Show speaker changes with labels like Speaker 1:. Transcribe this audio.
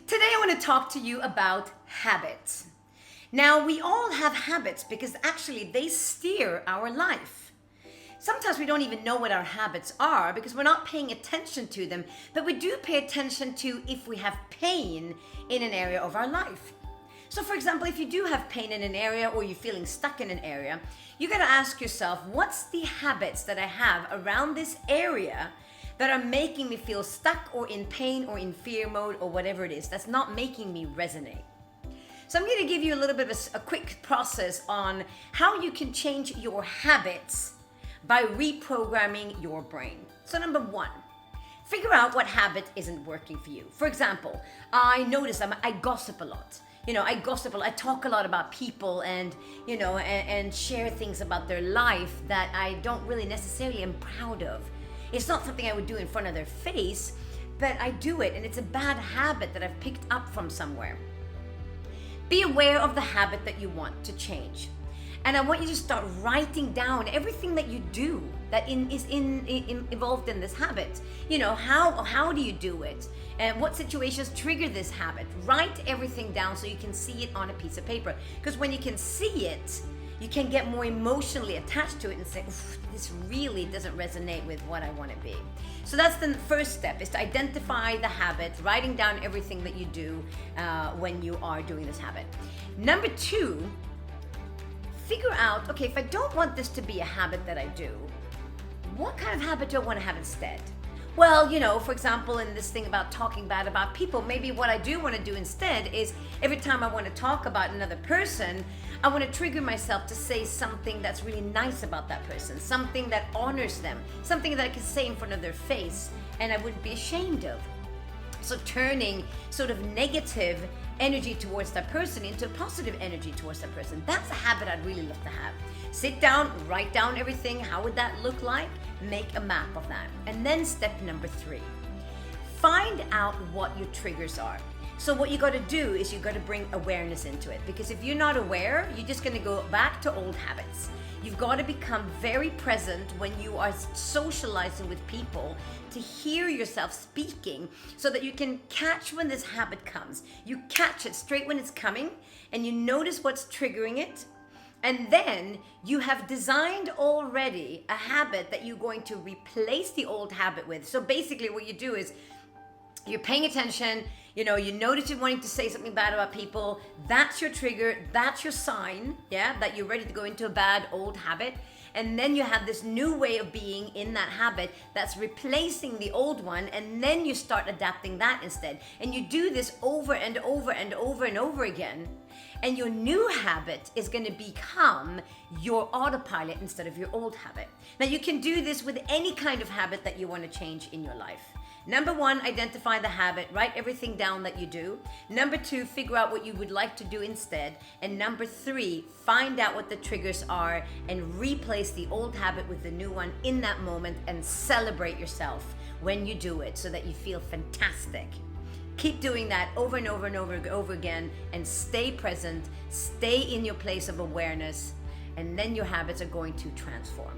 Speaker 1: Today I want to talk to you about habits. Now, we all have habits because actually they steer our life. Sometimes we don't even know what our habits are because we're not paying attention to them, but we do pay attention to if we have pain in an area of our life. So for example, if you do have pain in an area or you're feeling stuck in an area, you got to ask yourself, what's the habits that I have around this area that are making me feel stuck or in pain or in fear mode or whatever it is that's not making me resonate? So I'm going to give you a little bit of a quick process on how you can change your habits by reprogramming your brain. So number one, figure out what habit isn't working for you. For example, I notice I gossip a lot. I gossip a lot. I talk a lot about people and share things about their life that I don't really necessarily am proud of. It's not something I would do in front of their face, but I do it, and it's a bad habit that I've picked up from somewhere. Be aware of the habit that you want to change. And I want you to start writing down everything that you do that is involved in this habit. How do you do it? And what situations trigger this habit? Write everything down so you can see it on a piece of paper. Because when you can see it, you can get more emotionally attached to it and say, this really doesn't resonate with what I want to be. So that's the first step, is to identify the habit, writing down everything that you do when you are doing this habit. Number two, figure out, okay, if I don't want this to be a habit that I do, what kind of habit do I want to have instead? Well, for example, in this thing about talking bad about people, maybe what I do want to do instead is every time I want to talk about another person, I want to trigger myself to say something that's really nice about that person, something that honors them, something that I can say in front of their face and I wouldn't be ashamed of. So turning sort of negative energy towards that person into positive energy towards that person. That's a habit I'd really love to have. Sit down, write down everything. How would that look like? Make a map of that. And then step number three, find out what your triggers are. So what you got to do is you got to bring awareness into it, because if you're not aware, you're just going to go back to old habits. You've got to become very present when you are socializing with people to hear yourself speaking so that you can catch when this habit comes. You catch it straight when it's coming and you notice what's triggering it. And then you have designed already a habit that you're going to replace the old habit with. So basically what you do is you're paying attention, you notice you're wanting to say something bad about people. That's your trigger, that's your sign, that you're ready to go into a bad old habit. And then you have this new way of being in that habit that's replacing the old one, and then you start adapting that instead. And you do this over and over and over and over again. And your new habit is going to become your autopilot instead of your old habit. Now you can do this with any kind of habit that you want to change in your life. Number one, identify the habit, write everything down that you do. Number two, figure out what you would like to do instead. And number three, find out what the triggers are and replace the old habit with the new one in that moment, and celebrate yourself when you do it so that you feel fantastic. Keep doing that over and over and over again, and stay present, stay in your place of awareness, and then your habits are going to transform.